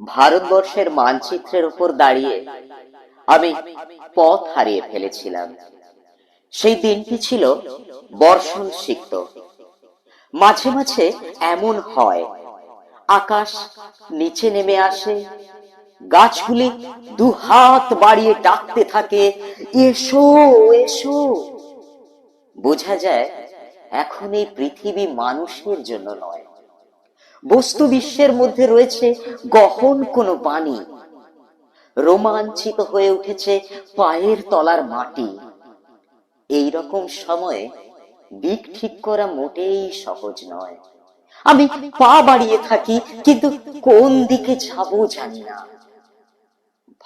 ভারতবর্ষের মানচিত্রের উপর দাঁড়িয়ে আমি পথ হারিয়ে ফেলেছিলাম। সেই দিনটি ছিল বর্ষণ সিক্ত। মাঝে মাঝে এমন হয়, আকাশ নিচে নেমে আসে, গাছগুলি দু হাত বাড়িয়ে ডাকতে থাকে, এসো এসো। বোঝা যায় এখন এই পৃথিবী মানুষের জন্য নয়, বস্তু বিশ্বের মধ্যে রয়েছে গহন কোনো বাণী। রোমাঞ্চিত হয়ে উঠেছে পায়ের তলার মাটি। এই রকম সময়ে দিক ঠিক করা মোটেই সহজ নয়। আমি পা বাড়িয়ে থাকি, কিন্তু কোন দিকে যাব জানি না।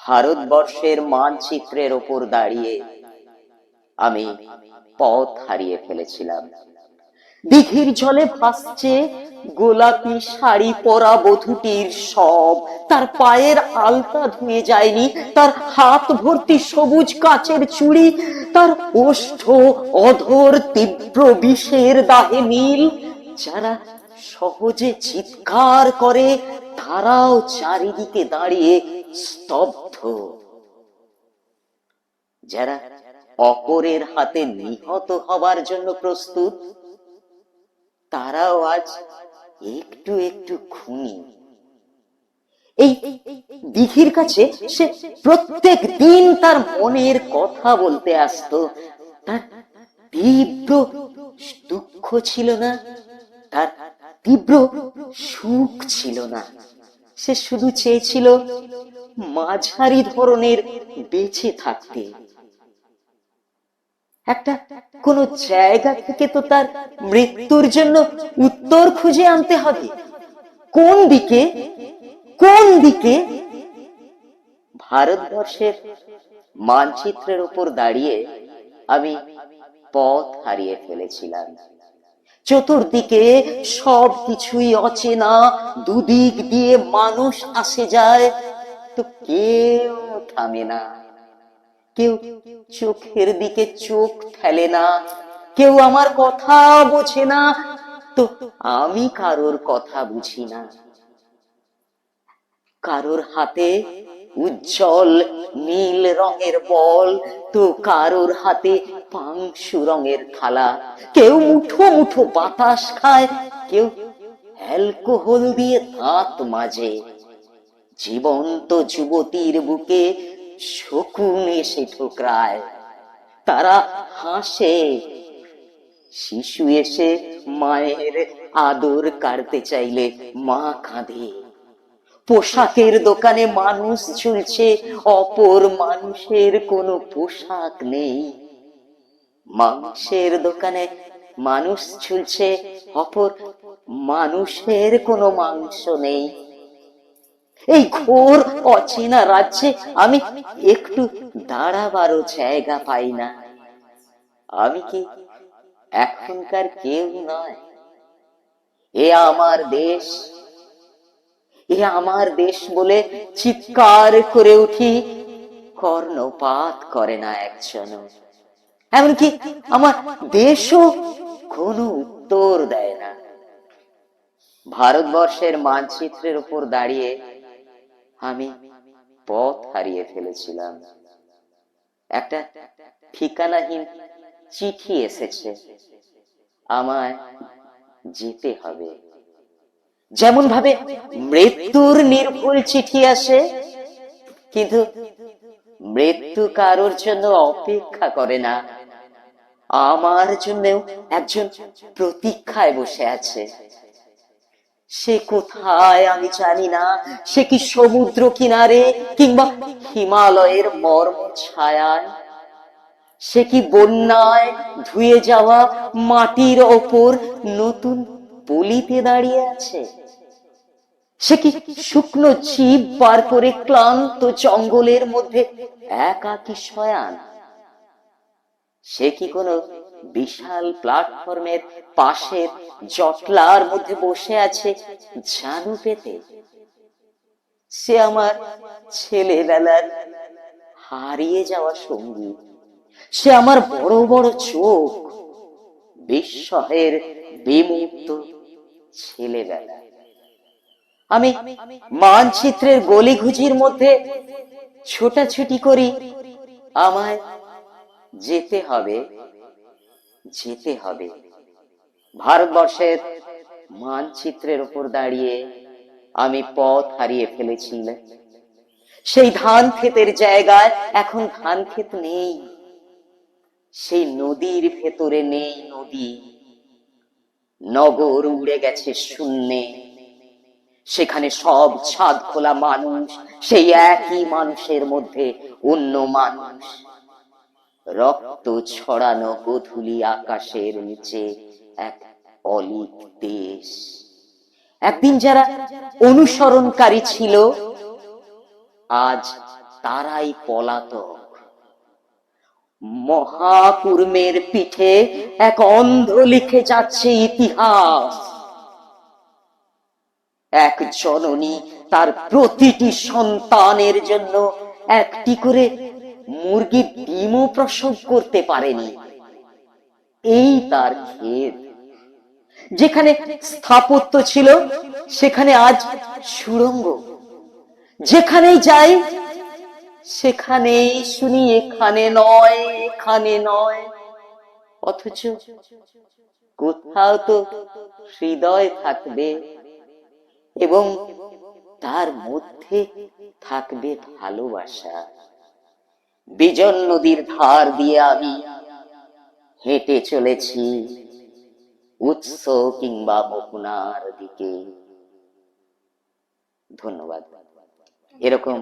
ভারতবর্ষের মানচিত্রের ওপর দাঁড়িয়ে আমি পথ হারিয়ে ফেলেছিলাম। দিঘির জলে ভাসছে গোলাপি শাড়ি পরা বধূটির সব, তার পায়ের আলতা ধুয়ে যায়নি, তার হাত ভর্তি সবুজ কাচের চুড়ি, তার ওষ্ঠ অধর তীব্র বিষের দাহে নীল। যারা সহজে চিৎকার করে তারাও চারিদিকে দাঁড়িয়ে স্তব্ধ। যারা অপরের হাতে নিহত হবার জন্য প্রস্তুত, তারাও আজ একটু একটু খুনি। এই দিঘির কাছে সে প্রত্যেক দিন তার মনের কথা বলতে আসতো। তার তীব্র দুঃখ ছিল না, তার তীব্র সুখ ছিল না। সে শুধু চেয়েছিল মাঝারি ধরনের বেঁচে থাকতে। একটা কোন জায়গা থেকে তো তার মৃত্যুর জন্য উত্তর খুঁজে আনতে হবে। কোন দিকে, কোন দিকে? ভারতবর্ষের মানচিত্রের উপর দাঁড়িয়ে আমি পথ হারিয়ে ফেলেছিলাম। চতুর্দিকে সব কিছুই অচেনা, দুদিক দিয়ে মানুষ আসে যায়, তো কেউ থামে না। কেউ চোখের দিকে চোখ ফেলে না, কেউ আমার কথা বোঝে না, তো আমি কারোর কথা বুঝি না। কারোর হাতে উজ্জ্বল নীল রঙের বল, তো কারোর হাতে পাংশু রঙের থালা। কেউ মুঠো মুঠো বাতাস খায়, কেউ অ্যালকোহল দিয়ে দাঁত মাজে। জীবন্ত যুবতীর বুকে শকুন এসে ঠোকরায়, তারা হাসে। শিশু এসে মায়ের আদর কাড়তে চাইলে মা কাঁদে। পোশাকের দোকানে মানুষ ঝুলছে, অপর মানুষের কোনো পোশাক নেই। মাংসের দোকানে মানুষ ঝুলছে, অপর মানুষের কোনো মাংস নেই। এই ঘোর অচেনা রাজ্যে আমি একটু দাঁড়াবারও জায়গা পাই না। আমি কি এখনকার কেউ নয়? এ আমার দেশ, এ আমার দেশ বলে চিৎকার করে উঠি, কর্ণপাত করে না একজনও। এমনকি আমার দেশও কোনো উত্তর দেয় না। ভারতবর্ষের মানচিত্রের উপর দাঁড়িয়ে আমি পথ হারিয়ে ফেলেছিলাম। একটা ঠিকানাহীন চিঠি এসেছে, আমায় যেতে হবে। যেমন ভাবে মৃত্যুর নির্ভুল চিঠি আসে, কিন্তু মৃত্যু কারোর জন্য অপেক্ষা করে না। আমার জন্যও একজন প্রতীক্ষায় বসে আছে। সে কোথায় আমি জানি না। সে কি সমুদ্র কিনারে, কিংবা হিমালয়ের মর্ম ছায়ায়? সে কি বন্যায় ধুয়ে যাওয়া মাটির ওপর নতুন পলিতে দাঁড়িয়ে আছে? সে কি শুকনো জীব বার করে ক্লান্ত জঙ্গলের মধ্যে একাকী শয়ান? সে কি কোনো বিশাল প্ল্যাটফর্মের পাশের জটলার মধ্যে বসে আছে ঝাড়ু পেতে? সে আমার ছেলেবেলার হারিয়ে যাওয়া সঙ্গী। সে আমার বড় বড় চোখ, বিস্ময়ের বিমুক্ত ছেলেবেলা। আমি মানচিত্রের গলিঘুচির মধ্যে ছোটাছুটি করি। আমায় যেতে হবে, যেতে হবে। ভারতবর্ষের মানচিত্রের উপর দাঁড়িয়ে আমি পথ হারিয়ে ফেলেছিলাম। সেই ধান ক্ষেতের জায়গায় এখন ধান ক্ষেত নেই, সেই নদীর ভেতরে নেই নদী। নগর উড়ে গেছে শূন্যে, সেখানে সব ছাদ খোলা মানুষ, সেই একই মানুষের মধ্যে অন্য মানুষ। রক্ত ছড়ানো গোধূলি আকাশের নিচে এক অলিক দেশ। একদিন যারা অনুসরণকারী ছিল, আজ তারাই পলাতক। মহাকুর্মের পিঠে এক অন্ধ লিখে যাচ্ছে ইতিহাস। এক জননী তার প্রতিটি সন্তানের জন্য একটি করে মুরগির ডিমও প্রসব করতে পারেনি। এই তার খেদ। যেখানে স্থাপত্য ছিল সেখানে আজ সুড়ঙ্গ। যেখানেই যাই সেখানেই শুনি এখানে নয়, এখানে নয়। অথচ কোথাও তো হৃদয় থাকবে এবং তার মধ্যে থাকবে ভালোবাসা। বিজন নদীর ধার দিয়ে আমি হেঁটে চলেছি উৎস কিংবা মোহনার দিকে। ধন্যবাদ। এরকম